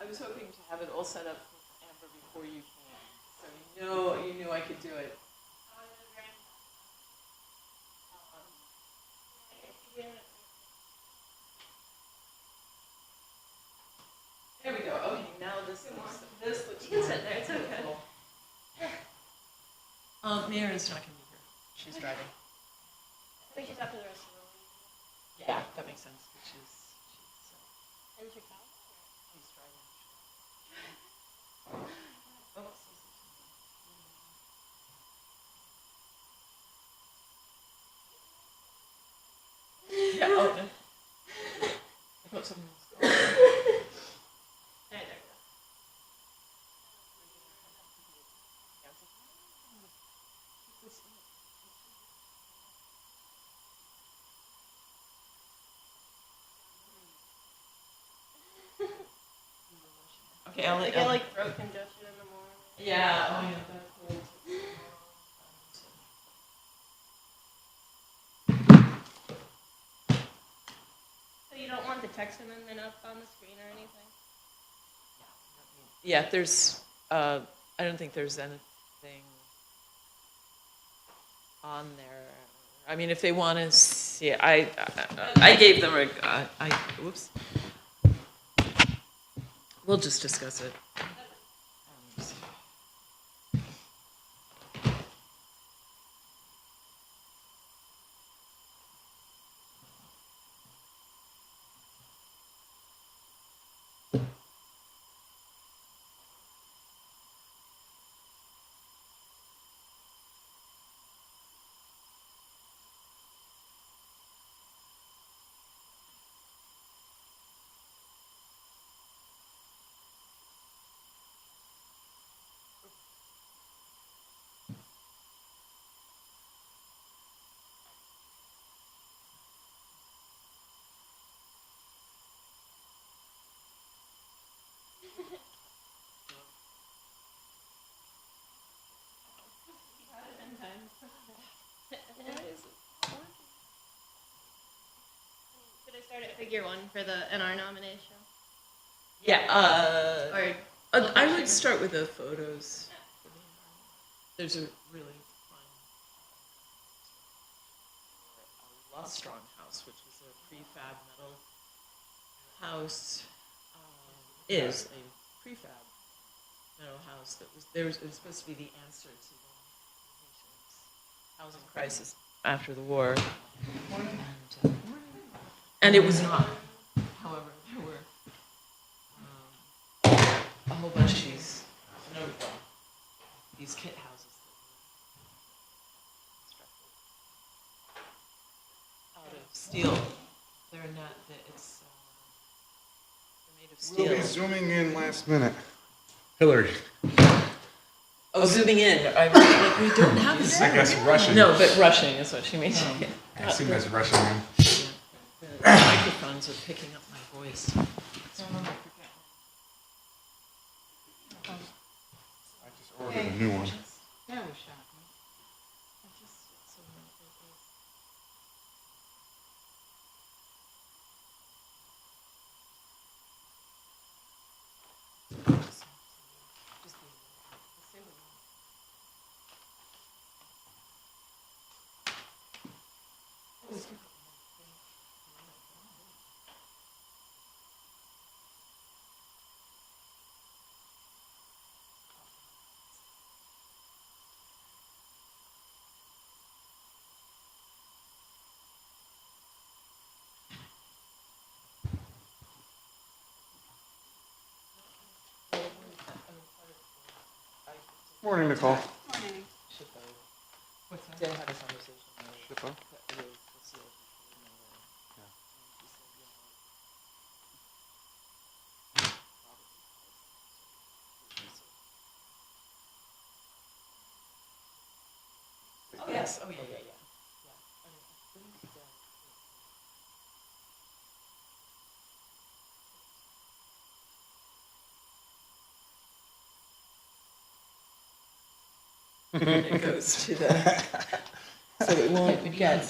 I was hoping to have it all set up for Amber before you came, so you knew I could do it. There we go. Okay, now this looks. You can sit there. It's okay. Mary's not going to be here. She's driving. I think she's after the rest of the week. Yeah, that makes sense. She's in Chicago. She's driving. Yeah. Oh. I thought something was going on. There we go. Okay, I get like throat congestion in the morning. Yeah. Oh yeah. So you don't want the text amendment up on the screen or anything? Yeah, there's. I don't think there's anything on there. I mean, if they want to see it, I gave them a. Whoops. We'll just discuss it. Could I start at figure 1 for the NR nomination? Yeah. I would location? start with the photos. There's a really fun Strong house, which is a prefab metal house. Is a prefab metal house that was there. It was supposed to be the answer to the nation's housing crisis after the war, and it was not. However, there were a whole bunch of these kit houses that were constructed out of steel. They're not. It's they're made of steel. We'll be zooming in last minute. Hillary. Oh, zooming in. We don't have a I guess rushing. No, but rushing is what she means. I assume that's rushing in. The microphones are picking up my voice. I just ordered a new one. That was shocking. Morning, Nicole. Morning. What's that? They had a conversation. Shippo? Oh, yes. Oh, yeah. It goes to the, so it won't get.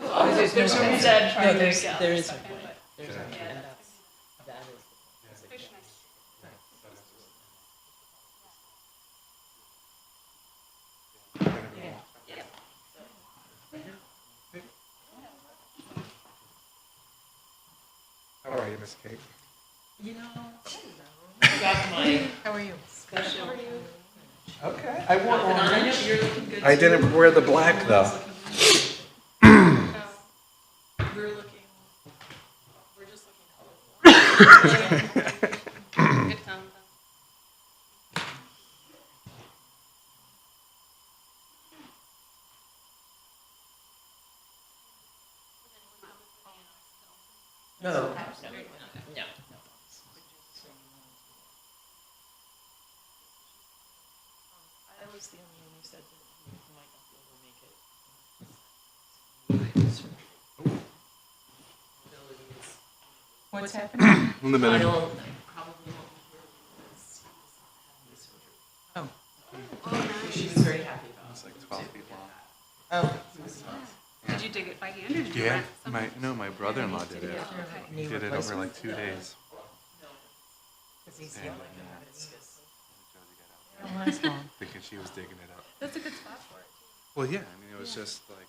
There's no instead trying to there is get no stuff in, point. but There's no point, Yeah. and that is the point. How are you, Miss Kate? You know, I got my How are you? special. Okay. I wore I know orange. you're looking good. I too. didn't wear the black though. We're looking, we're just looking colorful. Good time. No, no, no. I was the only one who said that he might not be able to make it. Abilities. What's happening? In the I middle. don't, probably won't be here because he was having surgery. Oh. She was very happy about It's it. like 12 feet long. Oh. Did you dig it by hand or did you Yeah, rent something? my brother-in-law did it. Knee He did it over replacement? like 2 days. Because he's And, young. Josie got out Don't last long. thinking she was digging it up. That's a good spot for it. Well, yeah, I mean, it was just like,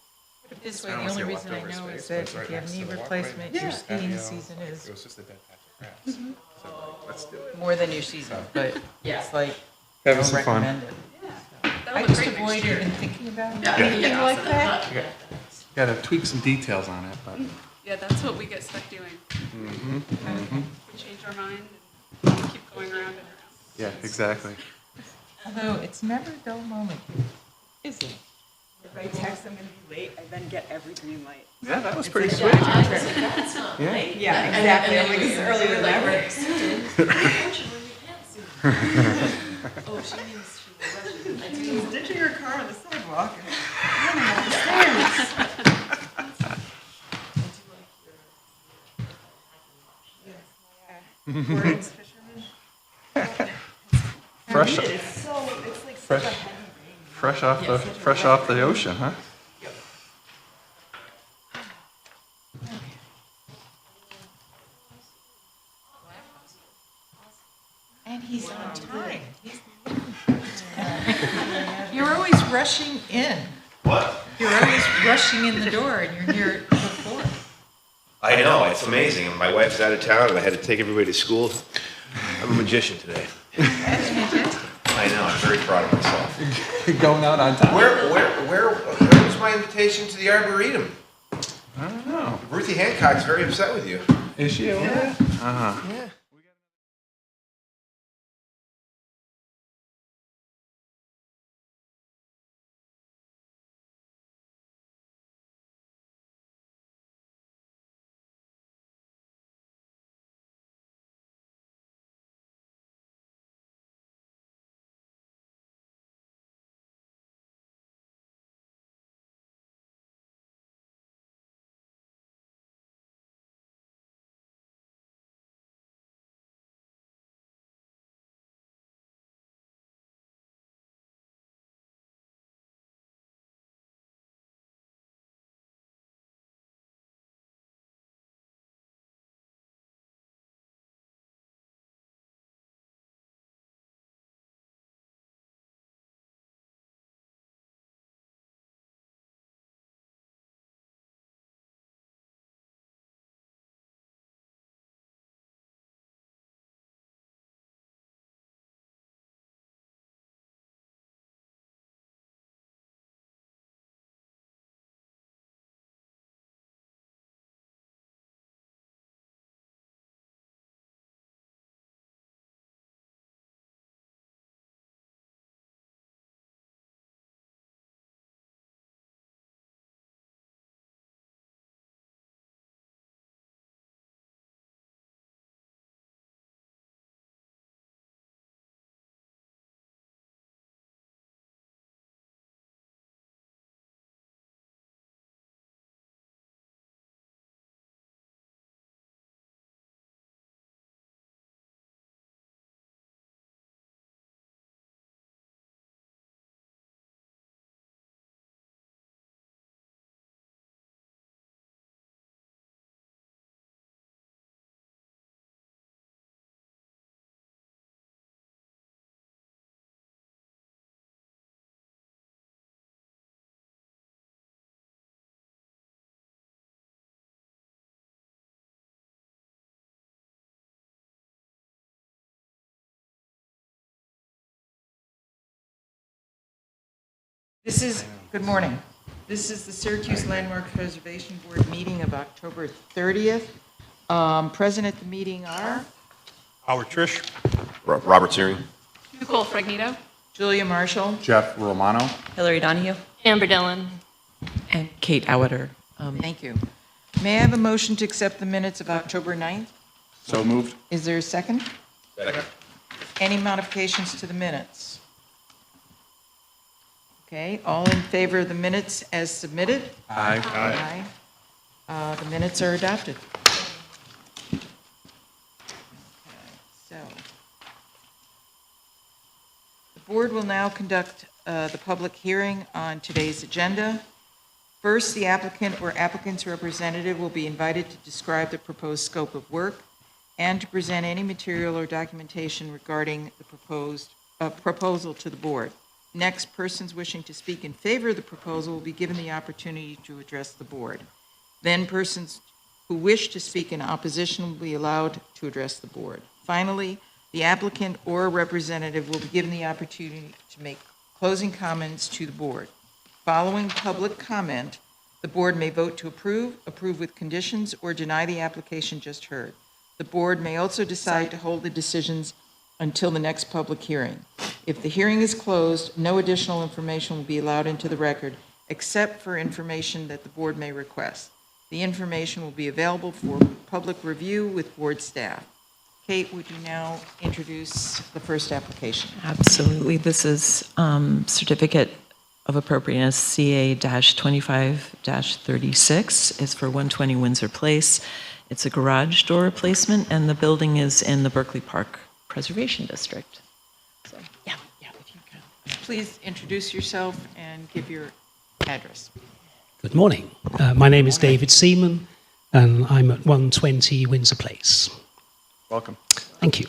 This I way, don't the wanna only say reason I leftover know is space, that but it's if right you have next to knee the walkway. replacement, your Yeah, skiing patio. season it is was just a dead patch of grass. So, like, let's do it. more than your season, but Yeah. it's like, I Having don't some fun. recommend it. That'll I look just great avoid next year. even thinking about Yeah. anything like that. Got to tweak some details on it, but. Yeah, that's what we get stuck doing. Mm-hmm. We change our mind and keep going around and around. Yeah, exactly. Although, it's never a dull moment, is it? If I text I'm gonna be late, I then get every green light. Yeah, that was pretty sweet. That's not Yeah. late. Yeah, And- exactly. and I'm like, then this is we- earlier we were than like, ever. we're excited. Unfortunately, we can't see her. Oh, she means she will rush you. I She do. was ditching her car on the sidewalk and running up the stairs. I do like your Gordon's fisherman. Fresh, It's like Fresh. such a heavy rain. fresh off the ocean, huh? And he's on time. You're always rushing in. What? You're always rushing in the door and you're here before. I know, it's amazing. My wife's out of town and I had to take everybody to school. I'm a magician today. That's fantastic. I know, I'm very proud of myself. Going out on time. Where was my invitation to the Arboretum? I don't know. Ruthie Hancock's very upset with you. Is she over there? Uh-huh. Yeah. Good morning. This is the Syracuse Landmark Preservation Board meeting of October 30th. Present at the meeting are Howard Trish. Robert Searing. Nicole Fragnito. Julia Marshall, Jeff Romano. Hillary Donahue. Amber Dillon. And Kate Aueter. Thank you. May I have a motion to accept the minutes of October 9th? So moved. Is there a second? Second. Any modifications to the minutes? Okay, all in favor of the minutes as submitted? Aye. Aye. The minutes are adopted. Okay, so, the board will now conduct the public hearing on today's agenda. First, the applicant or applicant's representative will be invited to describe the proposed scope of work and to present any material or documentation regarding the proposal to the board. Next, persons wishing to speak in favor of the proposal will be given the opportunity to address the board. Then persons who wish to speak in opposition will be allowed to address the board. Finally, the applicant or representative will be given the opportunity to make closing comments to the board. Following public comment, the board may vote to approve with conditions, or deny the application just heard. The board may also decide to hold the decisions until the next public hearing. If the hearing is closed, no additional information will be allowed into the record except for information that the board may request. The information will be available for public review with board staff. Kate, would you now introduce the first application? Absolutely. This is Certificate of Appropriateness CA-25-36. It's for 120 Windsor Place. It's a garage door replacement, and the building is in the Berkeley Park Preservation District. So, yeah, if you can. Please introduce yourself and give your address. Good morning. My name is David Seaman, and I'm at 120 Windsor Place. Welcome. Thank you.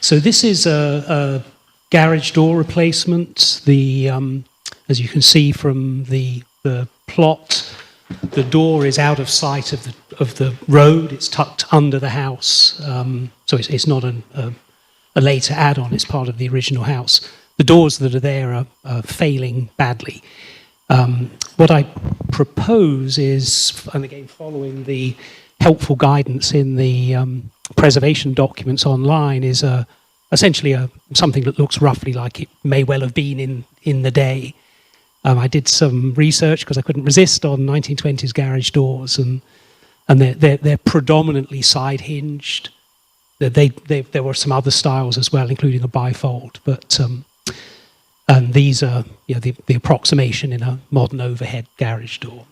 So this is a garage door replacement. As you can see from the plot, the door is out of sight of the road. It's tucked under the house, so it's not a later add-on. It's part of the original house. The doors that are there are failing badly. What I propose is, and again following the helpful guidance in the preservation documents online, is essentially something that looks roughly like it may well have been in the day. I did some research because I couldn't resist on 1920s garage doors, and they're predominantly side hinged. There were some other styles as well, including a bifold, but and these are the approximation in a modern overhead garage door.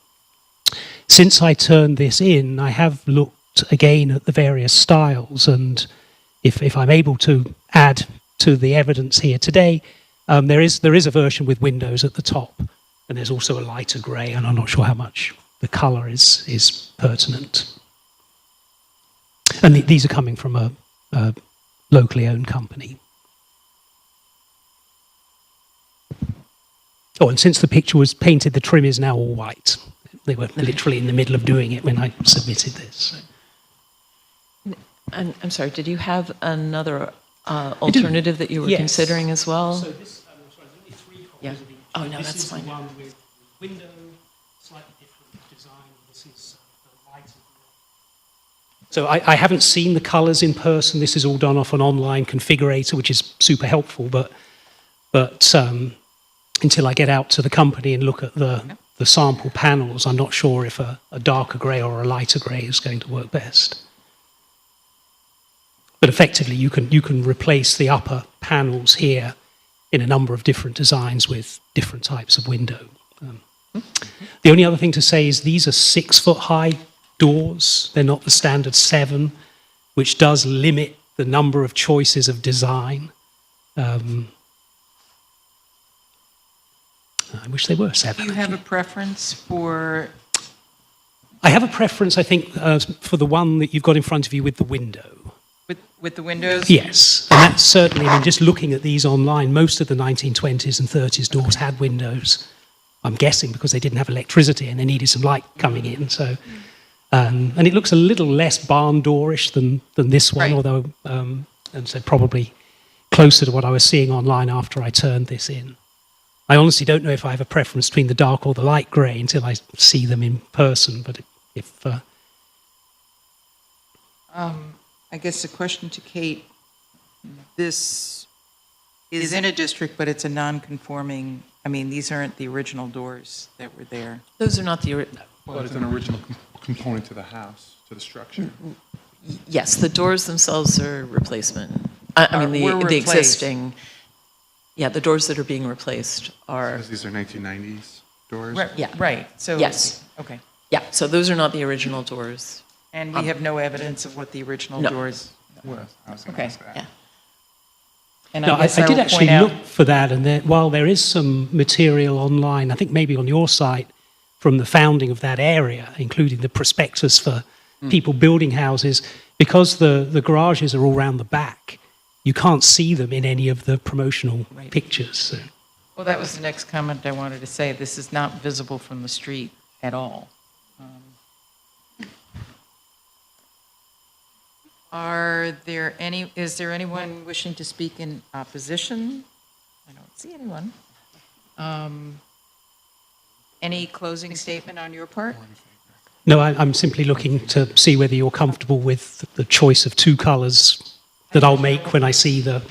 Since I turned this in, I have looked again at the various styles, and if I'm able to add to the evidence here today, there is a version with windows at the top, and there's also a lighter grey, and I'm not sure how much the colour is pertinent. And these are coming from a locally owned company. Oh, and since the picture was painted, the trim is now all white. They were literally in the middle of doing it when I submitted this. And I'm sorry, did you have another alternative that you were considering as well? So this, sorry, there's only 3 copies Yeah. of each. Oh, no, This that's is fine. the one with window, slightly different design. This is the lighter. So I haven't seen the colours in person. This is all done off an online configurator, which is super helpful. But until I get out to the company and look at the sample panels, I'm not sure if a darker grey or a lighter grey is going to work best. But effectively, you can replace the upper panels here in a number of different designs with different types of window. The only other thing to say is these are 6-foot-high doors. They're not the standard 7, which does limit the number of choices of design. I wish they were 7. Do you have a preference for? I have a preference, I think, for the one that you've got in front of you with the window. With the windows? Yes, and that's certainly, I mean, just looking at these online, most of the 1920s and 30s doors had windows. I'm guessing because they didn't have electricity and they needed some light coming in. So, and it looks a little less barn doorish than this one, Right. although, and so probably closer to what I was seeing online after I turned this in. I honestly don't know if I have a preference between the dark or the light grey until I see them in person. But if I guess a question to Kate, this is in a district, but it's a non-conforming, I mean, these aren't the original doors that were there. Those are not the, Well, it's an original component to the house, to the structure. yes, the doors themselves are replacement. I mean, Were the replaced. existing, yeah, the doors that are being replaced are, Because these are 1990s doors. yeah. Right, so. Yes. Okay. Yeah, so those are not the original doors. And we have no evidence of what the original No. doors. Well, I was going Okay. to ask that. Yeah. And no, I guess did will actually point out- look for that, and while there is some material online, I think maybe on your site from the founding of that area, including the prospectus for people building houses, because the garages are all around the back, you can't see them in any of the promotional pictures. So. Well, that was the next comment I wanted to say. This is not visible from the street at all. Is there anyone wishing to speak in opposition? I don't see anyone. Any closing statement on your part? No, I'm simply looking to see whether you're comfortable with the choice of two colours that I'll make when I see the.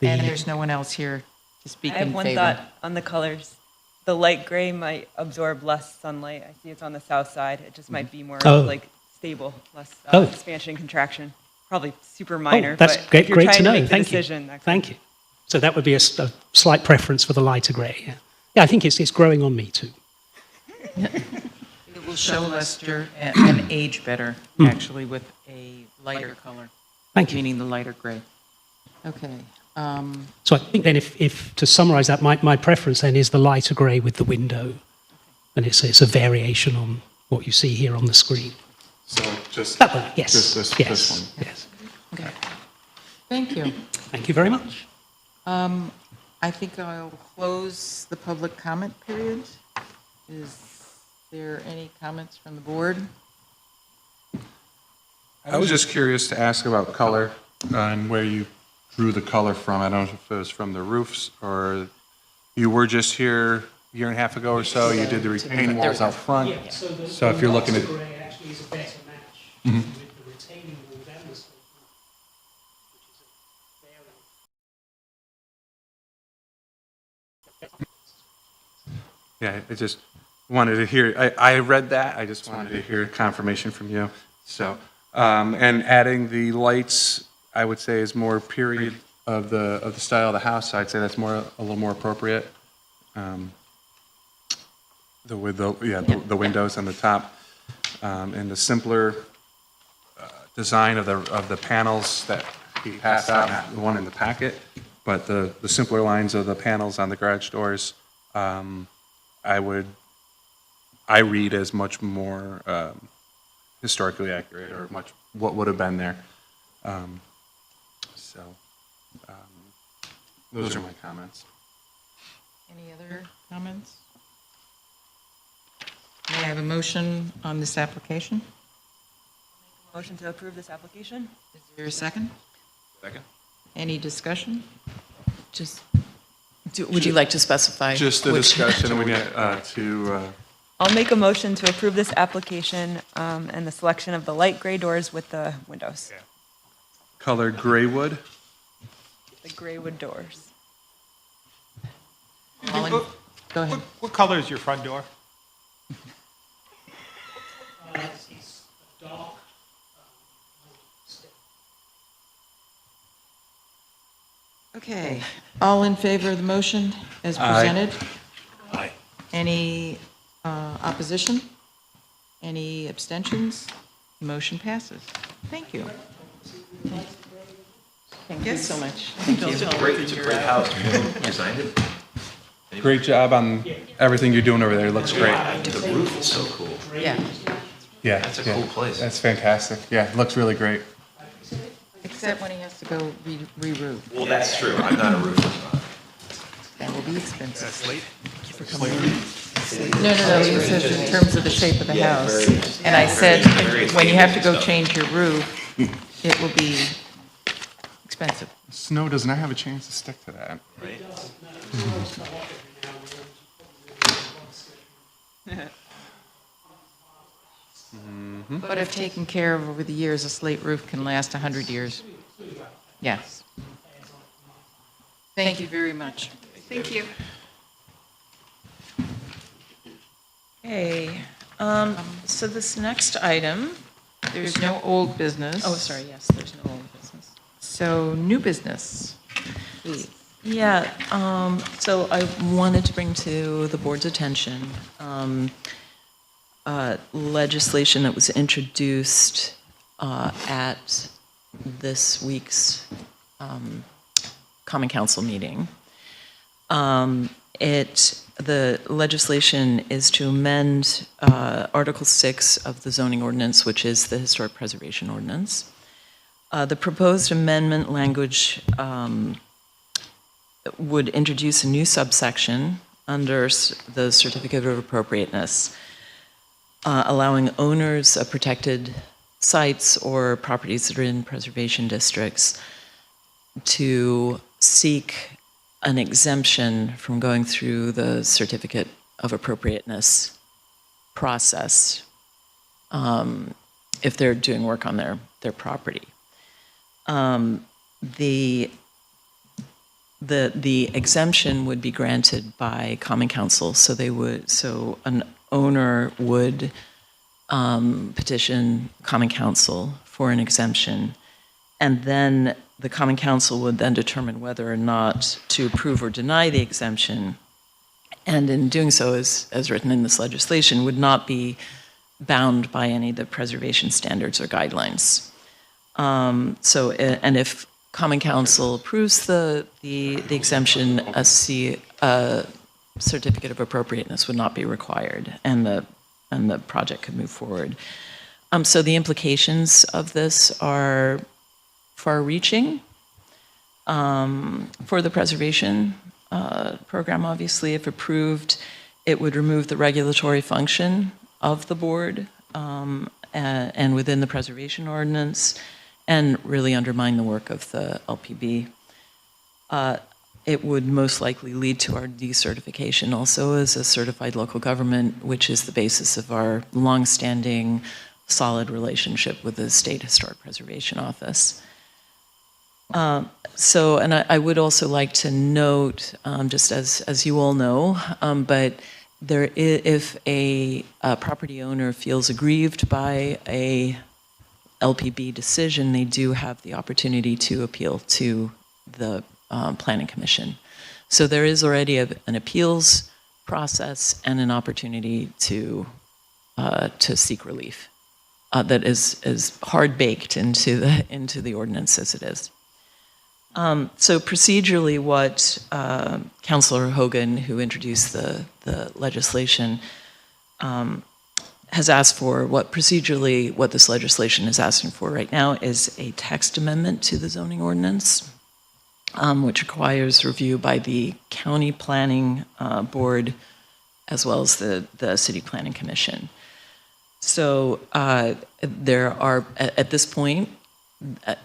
And there's no one else here to speak I in have one favor. thought on the colors. The light gray might absorb less sunlight. I see it's on the south side. It just might be more Oh. like stable, less Oh. expansion, contraction. Probably super minor. That's but great, if you're great trying to know. make the Thank decision, you. that Thank you. So that would be a slight preference for the lighter grey. Yeah, yeah. I think it's growing on me too. It will show luster and age better, actually, with a lighter color. Thank you. Meaning the lighter gray. Okay. So I think then, if to summarise that, my preference then is the lighter grey with the window, and it's a variation on what you see here on the screen. So just, That one, yes, just this yes, one. yes. Okay. Thank you. Thank you very much. I think I'll close the public comment period. Is there any comments from the board? I was just curious to ask about color and where you drew the color from. I don't know if it was from the roofs or you were just here a year and a half ago or so. You did the retaining walls out front. So if you're looking at, grey actually is a better match with the retaining walls and the slate roof, which is a variant. yeah, I just wanted to hear, I read that. I just wanted to hear confirmation from you. So, and adding the lights, I would say is more period of the style of the house. I'd say that's a little more appropriate. The windows on the top, and the simpler design of the panels that he passed out, not the one in the packet, but the simpler lines of the panels on the garage doors, I read as much more historically accurate, or much what would have been there. Those are my comments. Any other comments? May I have a motion on this application? Motion to approve this application? Is there a second? Second. Any discussion? Just, would you like to specify? Just the which- discussion, and we get to, I'll make a motion to approve this application and the selection of the light gray doors with the windows, color gray wood. the gray wood doors. Go ahead. What color is your front door? It's dark. Okay. All in favor of the motion as presented? Aye. Any opposition? Any abstentions? Motion passes. Thank you. Thank you so much. Thank you. It's a great house. Who designed it? Great job on everything you're doing over there. It looks great. The roof is so cool. Yeah, Yeah. That's a cool place. That's fantastic. Yeah, it looks really great. except when he has to go re-roof. Well, that's true. I'm not a roofer. That will be expensive. No, he says in terms of the shape of the house. And I said, when you have to go change your roof, it will be expensive. Snow does not have a chance to stick to that. Right? But if taken care of over the years, a slate roof can last 100 years. Yes. Thank you very much. Thank you. Okay, so this next item, There's no old business. oh, sorry, yes, there's no old business. So new business, please. Yeah, so I wanted to bring to the board's attention legislation that was introduced at this week's Common Council meeting. The legislation is to amend Article 6 of the zoning ordinance, which is the historic preservation ordinance. The proposed amendment language would introduce a new subsection under the certificate of appropriateness, allowing owners of protected sites or properties that are in preservation districts to seek an exemption from going through the certificate of appropriateness process if they're doing work on their property. The exemption would be granted by Common Council, so an owner would petition Common Council for an exemption, and then the Common Council would then determine whether or not to approve or deny the exemption, and in doing so, as written in this legislation, would not be bound by any of the preservation standards or guidelines. And if Common Council approves the exemption, a certificate of appropriateness would not be required, and the project could move forward. So the implications of this are far-reaching for the preservation program. Obviously, if approved, it would remove the regulatory function of the board and within the preservation ordinance, and really undermine the work of the LPB. It would most likely lead to our decertification also as a certified local government, which is the basis of our longstanding solid relationship with the State Historic Preservation Office. And I would also like to note, just as you all know, but if a property owner feels aggrieved by a LPB decision, they do have the opportunity to appeal to the Planning Commission. So there is already an appeals process and an opportunity to seek relief that is hard baked into the ordinance as it is. So procedurally, what Councilor Hogan, who introduced the legislation, has asked for, what this legislation is asking for right now is a text amendment to the zoning ordinance, which requires review by the County Planning Board as well as the City Planning Commission. So there are, at this point,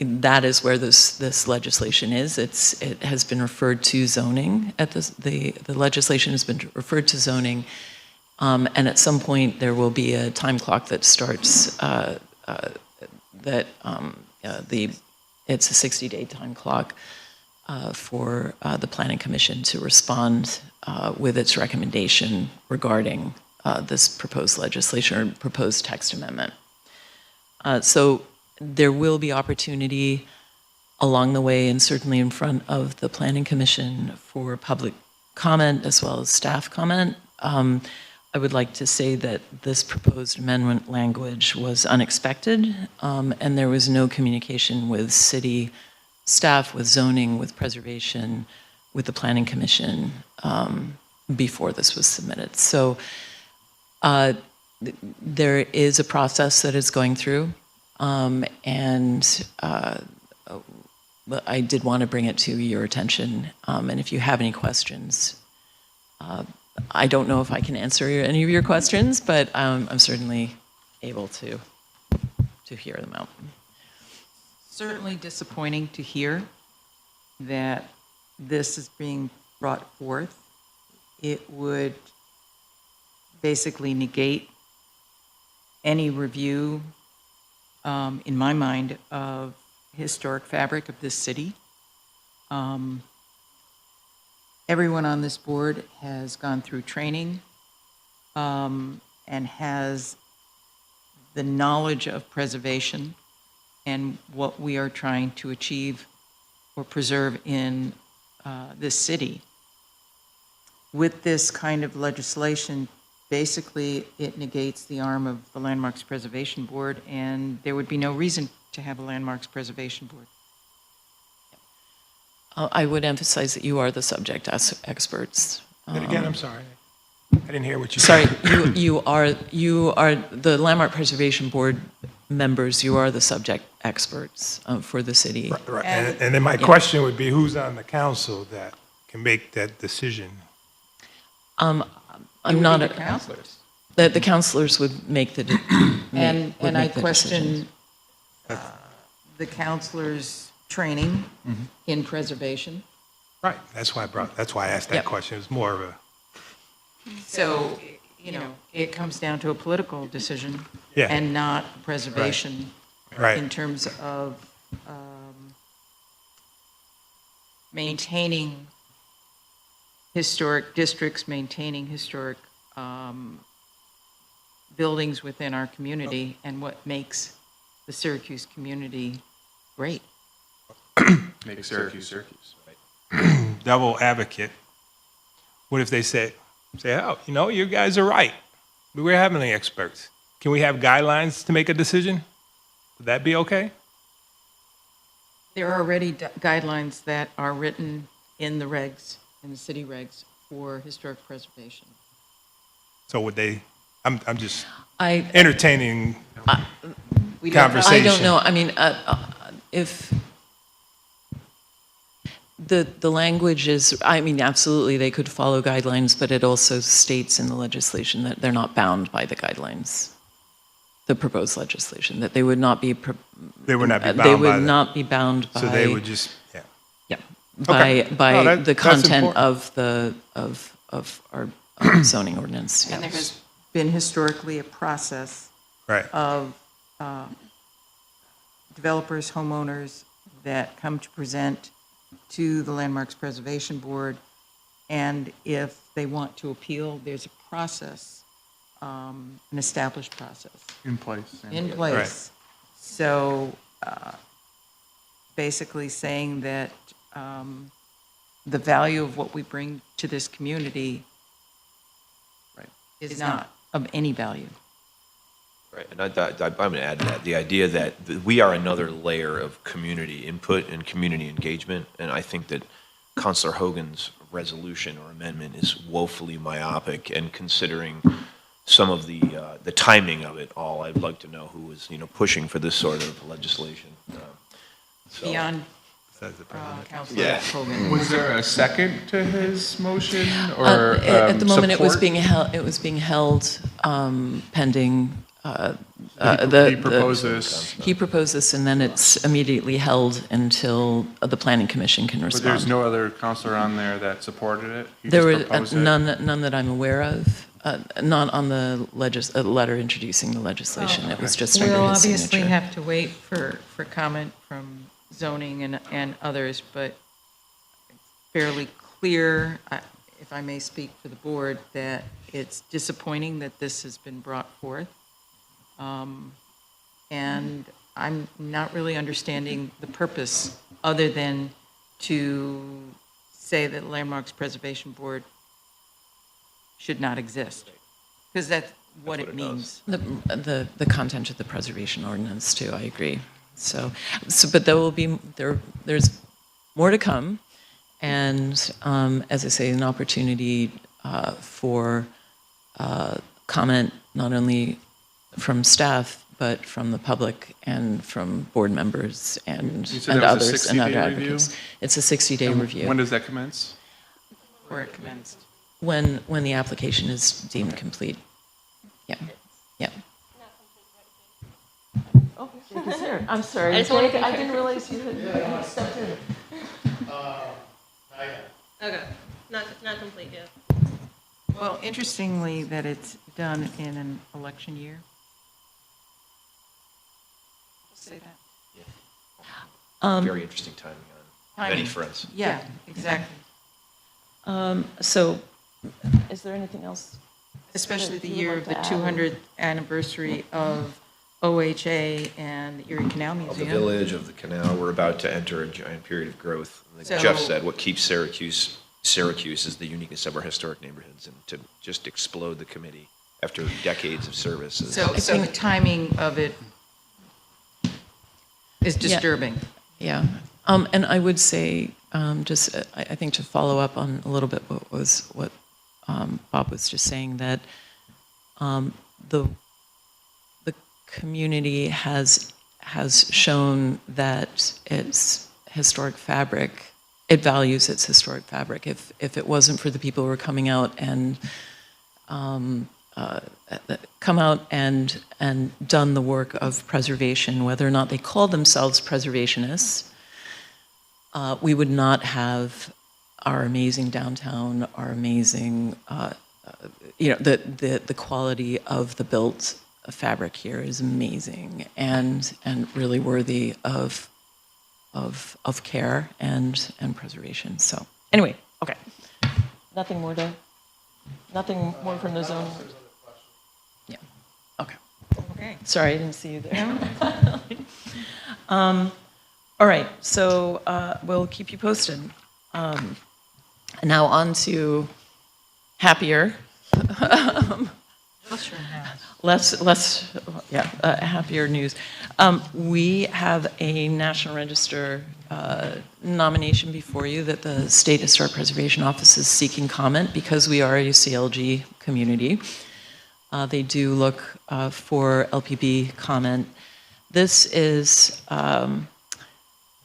that is where this legislation is. It has been referred to zoning. The legislation has been referred to zoning, and at some point there will be a time clock that starts. It's a 60-day time clock for the Planning Commission to respond with its recommendation regarding this proposed legislation or proposed text amendment. So there will be opportunity along the way, and certainly in front of the Planning Commission, for public comment as well as staff comment. I would like to say that this proposed amendment language was unexpected, and there was no communication with city staff, with zoning, with preservation, with the Planning Commission before this was submitted. So there is a process that is going through, and I did want to bring it to your attention. And if you have any questions, I don't know if I can answer any of your questions, but I'm certainly able to hear them out. Certainly disappointing to hear that this is being brought forth. It would basically negate any review, in my mind, of historic fabric of this city. Everyone on this board has gone through training and has the knowledge of preservation and what we are trying to achieve or preserve in this city. With this kind of legislation, basically it negates the arm of the Landmarks Preservation Board, and there would be no reason to have a Landmarks Preservation Board. I would emphasize that you are the subject experts. And again, I'm sorry. I didn't hear what you said. Sorry, you are the Landmark Preservation Board members, you are the subject experts for the city. Right. And then my question would be, who's on the council that can make that decision? I'm It would not be a. the counselors. The counselors would make the. And I question the counselors' training in preservation. Right, that's why I asked that Yep. question. It was more of a, So, you know, it comes down to a political decision Yeah. and not preservation right. in terms of maintaining historic districts, maintaining historic buildings within our community, and what makes the Syracuse community great. Make Syracuse, Syracuse. Double advocate. What if they say, oh, you know, you guys are right. We're having the experts. Can we have guidelines to make a decision? Would that be okay? There are already guidelines that are written in the regs, in the city regs, for historic preservation. So would they, I'm just I entertaining We don't know. conversation. I don't know. I mean, if the language is, I mean, absolutely, they could follow guidelines, but it also states in the legislation that they're not bound by the guidelines, the proposed legislation, that they would not be. They would not be bound They by would that. not be bound by. So they would just, yeah. Yeah, Okay. by No, that- the that's content important. of our zoning ordinance. And there yes. has been historically a process Right. of developers, homeowners that come to present to the Landmarks Preservation Board, and if they want to appeal, there's a process, an established process In place. in place. So basically saying that the value of what we bring to this community is not of any value. Right, and I'm going to add to that, the idea that we are another layer of community input and community engagement, and I think that Councilor Hogan's resolution or amendment is woefully myopic, and considering some of the timing of it all, I'd like to know who is, pushing for this sort of legislation. So- Beyond Says the president. Councilor Yeah. Hogan. Was there a second to his motion or At the moment, it was support? being held pending. He proposed this, He proposed this, and then it's immediately held until the planning commission can but respond. there's no other counselor on there that supported it? He There just were proposed it? none that I'm aware of, not on the letter introducing the legislation. It was just under We'll his obviously signature. have to wait for comment from zoning and others, but it's fairly clear, if I may speak for the board, that it's disappointing that this has been brought forth. And I'm not really understanding the purpose, other than to say that Landmarks Preservation Board should not exist, because that's what it means. The content of the preservation ordinance too, I agree. So but there's more to come, and as I say, an opportunity for comment not only from staff but from the public and from board members and You said that was a others and 60-day other review? advocates. It's a 60-day And review. When does that commence? Or it commenced. When the application is deemed complete. Yeah, yeah. Oh, Jake is here. I'm sorry. I just wanted to Jake, I make sure. didn't realize you had stepped in. Okay, not complete yet. Well, interestingly, that it's done in an election year. Say that. Very interesting timing on many fronts. Yeah, exactly. So, is there anything else? Especially the You would year like of the to add? 200th anniversary of OHA and the Erie Canal Of the Museum. village, of the canal, we're about to enter a giant period of growth. Like So- Jeff said, what keeps Syracuse is the uniqueness of our historic neighborhoods, and to just explode the committee after decades of service is. So the timing of it is disturbing. Yeah, and I would say, just, I think to follow up on a little bit what Bob was just saying, that the community has shown that its historic fabric, it values its historic fabric. If it wasn't for the people who are coming out and done the work of preservation, whether or not they call themselves preservationists, we would not have our amazing downtown, our amazing, the quality of the built fabric here is amazing and really worthy of care and preservation. So anyway, okay. Nothing more from the zone? Yeah, okay. Okay. Sorry, I didn't see you there. All right, so we'll keep you posted. Now on to happier, happier news. We have a National Register nomination before you that the State Historic Preservation Office is seeking comment because we are a CLG community. They do look for LPB comment. This is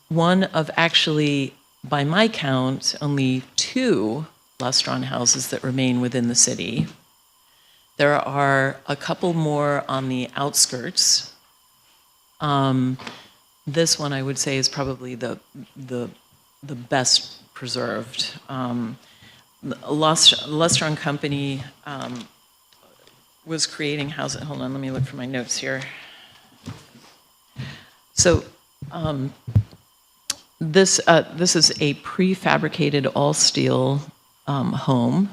one of actually, by my count, only 2 Lustron houses that remain within the city. There are a couple more on the outskirts. This one, I would say, is probably the best preserved. Lustron Company was creating houses. Hold on, let me look for my notes here. So this is a prefabricated all-steel home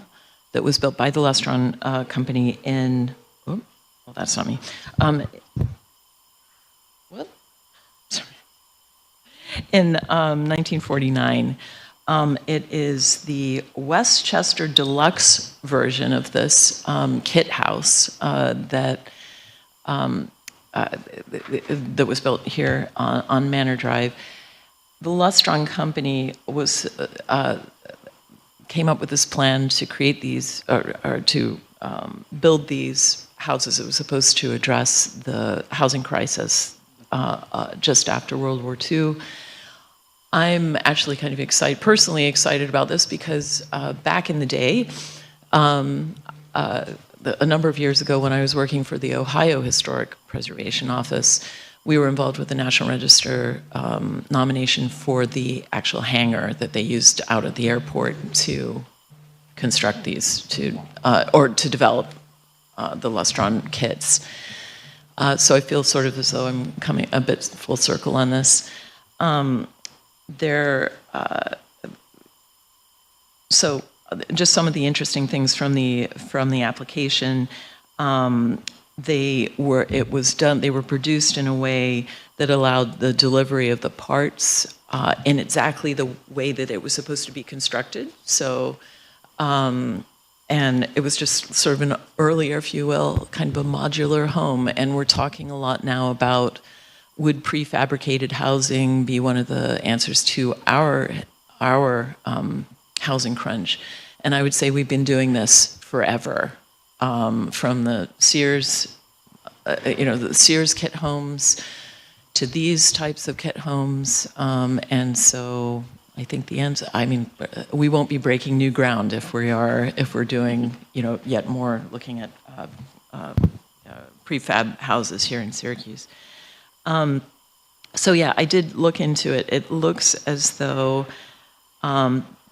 that was built by the Lustron Company in, well, that's not me. What? Sorry. In 1949. It is the Westchester Deluxe version of this kit house that was built here on Manor Drive. The Lustron Company came up with this plan to create these, or to build these houses. It was supposed to address the housing crisis just after World War II. I'm actually kind of personally excited about this because back in the day, a number of years ago when I was working for the Ohio Historic Preservation Office, we were involved with the National Register nomination for the actual hangar that they used out at the airport to construct these, or to develop the Lustron kits. So I feel sort of as though I'm coming a bit full circle on this. So just some of the interesting things from the application. They were produced in a way that allowed the delivery of the parts in exactly the way that it was supposed to be constructed. So, and it was just sort of an earlier, if you will, kind of a modular home. And we're talking a lot now about, would prefabricated housing be one of the answers to our housing crunch? And I would say we've been doing this forever. From the Sears, the Sears kit homes to these types of kit homes. And so I think we won't be breaking new ground if we're doing, yet more looking at prefab houses here in Syracuse. So yeah, I did look into it. It looks as though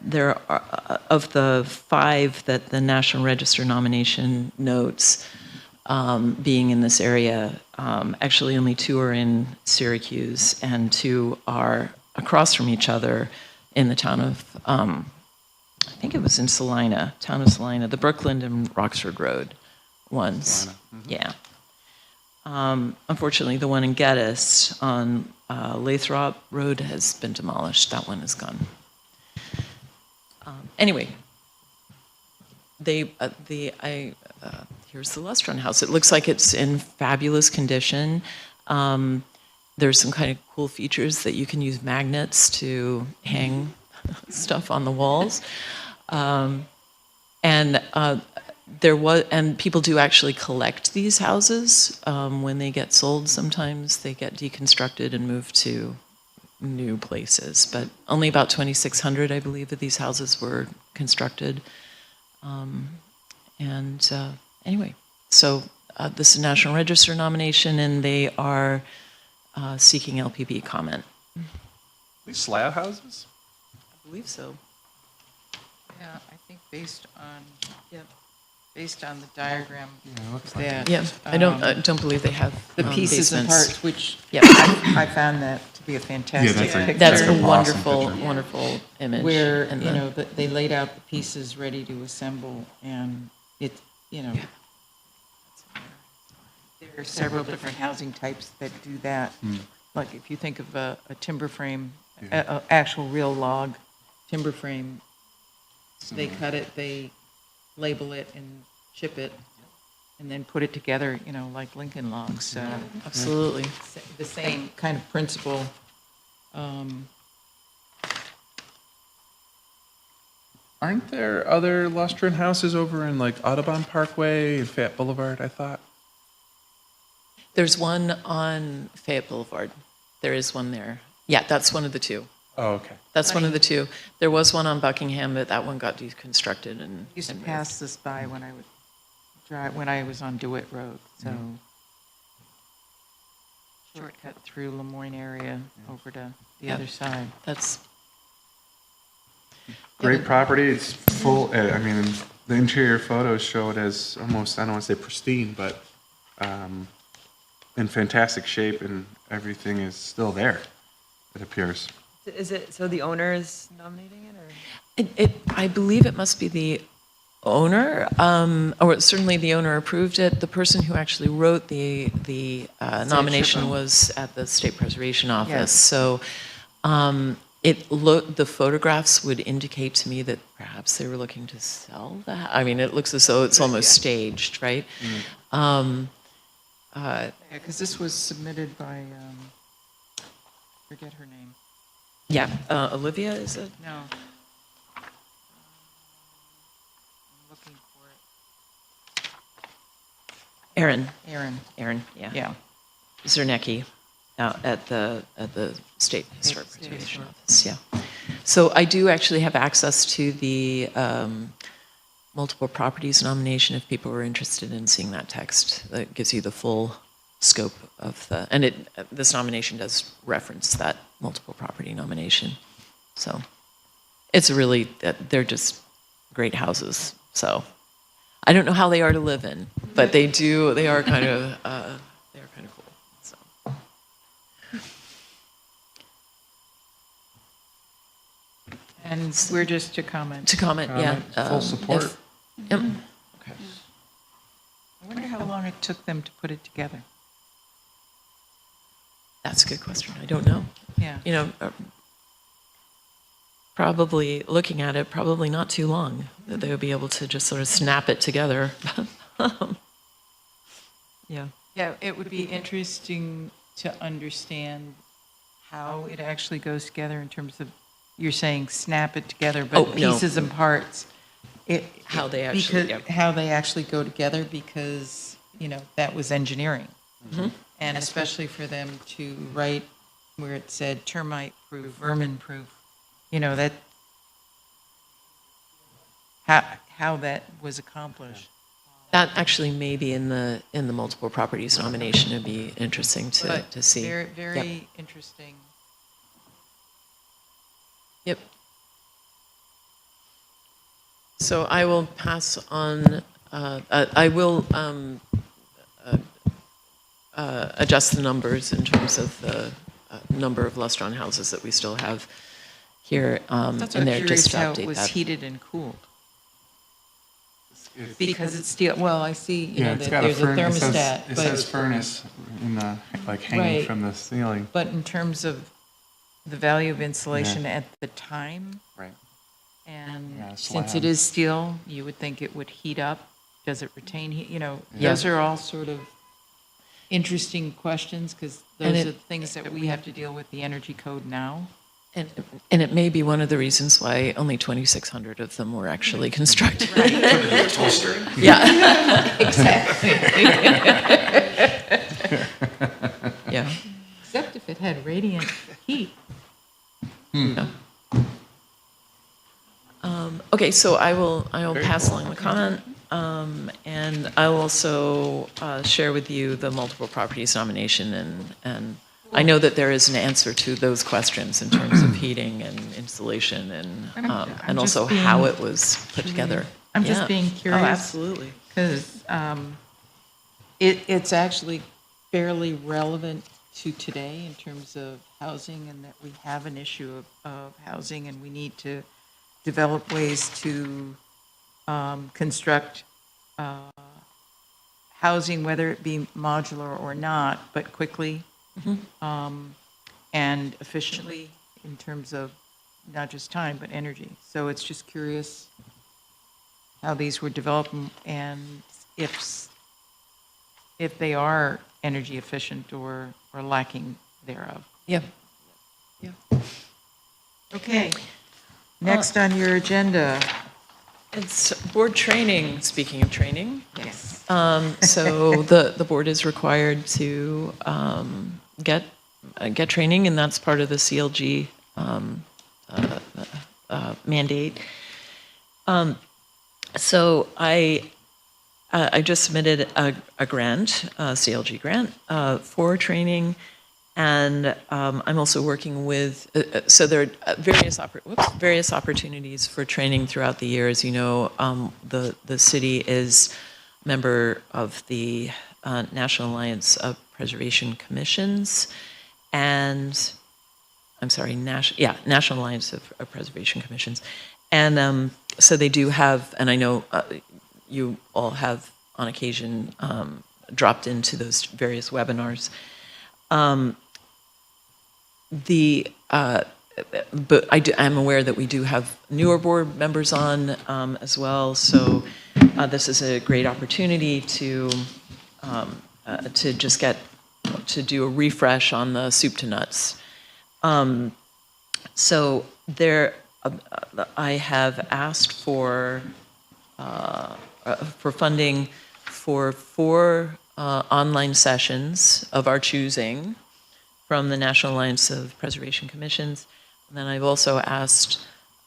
there are, of the 5 that the National Register nomination notes being in this area, actually only 2 are in Syracuse and 2 are across from each other in the town of, I think it was in Salina, town of Salina, the Brookland and Roxford Road ones. Yeah. Unfortunately, the one in Geddes on Lathrop Road has been demolished. That one is gone. Anyway, here's the Lustron house. It looks like it's in fabulous condition. There's some kind of cool features that you can use magnets to hang stuff on the walls. And people do actually collect these houses when they get sold. Sometimes they get deconstructed and moved to new places, but only about 2,600, I believe, of these houses were constructed. Anyway, so this is a National Register nomination, and they are seeking LPB comment. These slab houses? I believe so. Yeah, I think based on the diagram, Yeah, I don't believe they have the pieces and basements. parts, which Yep. I found that to be a fantastic picture. That's a awesome wonderful, picture. wonderful image. Where, and they laid out the pieces ready to assemble, and there are several different housing types that do that. Like if you think of a timber frame, actual real log timber frame, they cut it, they label it and chip it, and then put it together, like Lincoln logs. Absolutely. The same kind of principle. Aren't there other Lustron houses over in like Audubon Parkway and Fayette Boulevard, I thought? There's one on Fayette Boulevard. There is one there. Yeah, that's one of the 2. Oh, okay. That's one of the 2. There was one on Buckingham, but that one got deconstructed and Used to and pass this by when I would drive, when I was on DeWitt Road, so shortcut through Lemoyne area over to the Yeah. other side. That's Great property. It's full. I mean, the interior photos show it as almost, I don't want to say pristine, but in fantastic shape, and everything is still there, it appears. Is it, so the owner is nominating it, or? I believe it must be the owner, or certainly the owner approved it. The person who actually wrote the nomination was at the State Preservation Office. Yes. So the photographs would indicate to me that perhaps they were looking to sell that. I mean, it looks as though it's almost staged, right? Because this was submitted by, forget her name. Yeah, Olivia, is it? No. I'm looking for it. Erin, yeah. Yeah. Zernecki at the State Historic Preservation Office, yeah. So I do actually have access to the multiple properties nomination if people were interested in seeing that text. That gives you the full scope of and this nomination does reference that multiple property nomination. So it's really, they're just great houses. So I don't know how they are to live in, but they are kind of cool. So. And we're just to comment. To comment, yeah. Full support. Yep. I wonder how long it took them to put it together. That's a good question. I don't know. Yeah. Probably looking at it, probably not too long that they would be able to just sort of snap it together. Yeah. Yeah, it would be interesting to understand how it actually goes together in terms of, you're saying snap it together, but Oh, no. pieces and parts. How they actually, yep. How they actually go together, because, that was engineering. Mhm. And especially for them to write where it said termite-proof, vermin-proof, that, how that was accomplished. That actually may be in the multiple properties nomination. It'd be interesting But to see. Very, Yep. very interesting. Yep. So I will pass on, I will adjust the numbers in terms of the number of Lustron houses that we still have here That's in what there, I'm just curious to how it update was that. heated and cooled. Because it's steel, well, I see, you know, Yeah, it's that got a there's a furnace. thermostat, It says but, furnace in the, like hanging Right. from the ceiling. but in terms of the value of insulation at the time, Right. and Yeah, since slab. it is steel, you would think it would heat up. Does it retain heat? You know, Yeah. those are all sort of interesting questions, because And those it- are things that we have to deal with the energy code now. And it may be one of the reasons why only 2,600 of them were actually constructed. Yeah. Exactly. Yeah. Except if it had radiant heat. Yeah. Okay, so I will pass along the comment, and I'll also share with you the multiple properties nomination, and I know that there is an answer to those questions in terms of heating and insulation and I'm also just how being- it was put together. I'm just Yeah. being Oh, curious. absolutely. Because it's actually fairly relevant to today in terms of housing, and that we have an issue of housing, and we need to develop ways to construct housing, whether it be modular or not, but quickly and efficiently in terms of not just time, but energy. So it's just curious how these were developed and if they are energy efficient or lacking thereof. Yeah. Okay. Next on your agenda. It's board training, speaking of training. Yes. So the board is required to get training, and that's part of the CLG mandate. So I just submitted a grant, a CLG grant, for training, and I'm also working with, so there are various opportunities for training throughout the year. As you know, the city is a member of the National Alliance of Preservation Commissions, and I'm sorry, National Alliance of Preservation Commissions. And so they do have, and I know you all have on occasion dropped into those various webinars. But I'm aware that we do have newer board members on as well, so this is a great opportunity to just to do a refresh on the soup to nuts. So there, I have asked for funding for 4 online sessions of our choosing from the National Alliance of Preservation Commissions. And then I've also asked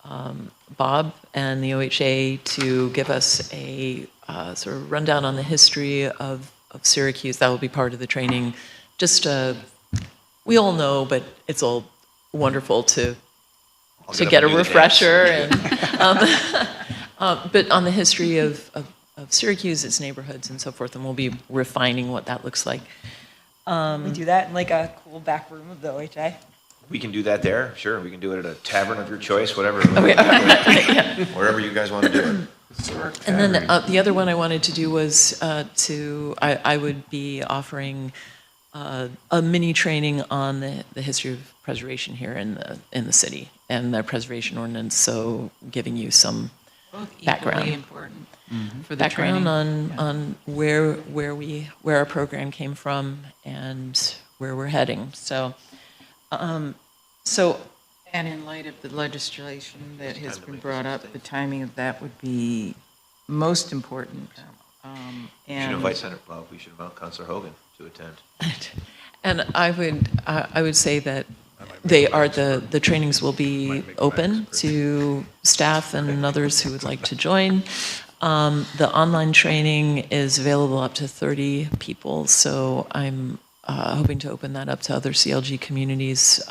Bob and the OHA to give us a sort of rundown on the history of Syracuse. That will be part of the training. Just, we all know, but it's all wonderful to get a refresher. And, but on the history of Syracuse, its neighborhoods and so forth, and we'll be refining what that looks like. We do that in like a cool back room of the OHA. We can do that there, sure. We can do it at a tavern of your choice, whatever. Wherever you guys want to do it. And then the other one I wanted to do was I would be offering a mini training on the history of preservation here in the city and the preservation ordinance. So giving you some background. Equally important for the Background training. on where our program came from and where we're heading. So And in light of the legislation that has been brought up, the timing of that would be most important. We should And invite Senator, well, we should invite Councilor Hogan to attend. And I would say that the trainings will be open to staff and others who would like to join. The online training is available up to 30 people, so I'm hoping to open that up to other CLG communities,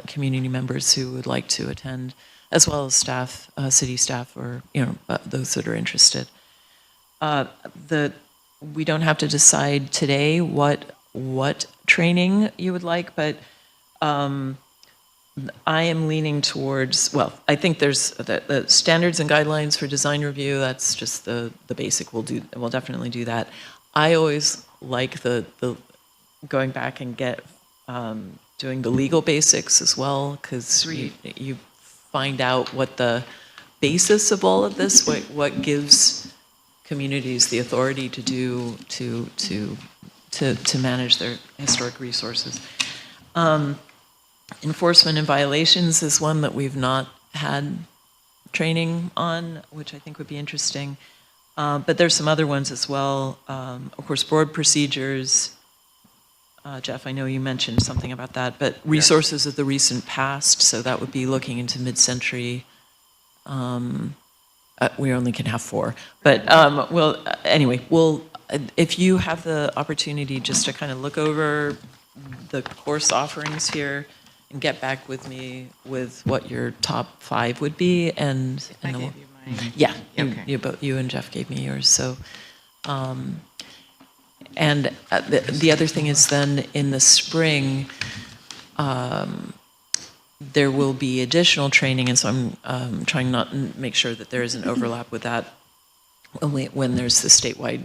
community members who would like to attend as well as staff, city staff, or those that are interested. We don't have to decide today what training you would like, but I am leaning towards, well, I think there's the standards and guidelines for design review. That's just the basic. We'll definitely do that. I always like the going back and doing the legal basics as well, because you find out what the basis of all of this, what gives communities the authority to do to manage their historic resources. Enforcement and violations is one that we've not had training on, which I think would be interesting. But there's some other ones as well. Of course, board procedures. Jeff, I know you mentioned something about that, but resources of the recent past, so that would be looking into mid-century. We only can have 4, but if you have the opportunity just to kind of look over the course offerings here and get back with me with what your top 5 would be, and I gave you mine. yeah, Okay. you and Jeff gave me yours. So, and the other thing is then in the spring, there will be additional training, and so I'm trying not to make sure that there is an overlap with that when there's the statewide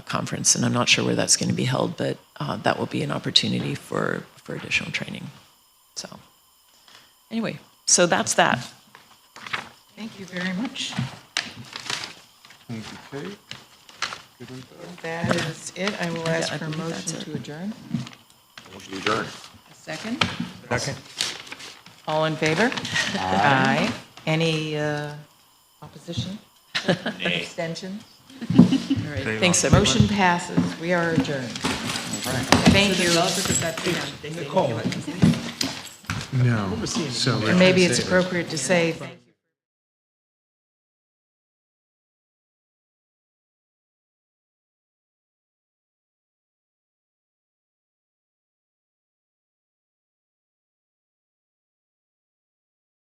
conference, and I'm not sure where that's going to be held, but that will be an opportunity for additional training. So anyway, so that's that. Thank you very much. Thank you, Kate. Good info. That is it. I will ask I for a believe that's motion it. to adjourn. Motion to adjourn. A second? Second. All in favor? Aye. Any opposition? Abstentions? All right, thanks, everyone. Motion passes. We are adjourned. Thank you. No. So And maybe it's appropriate to say thank you.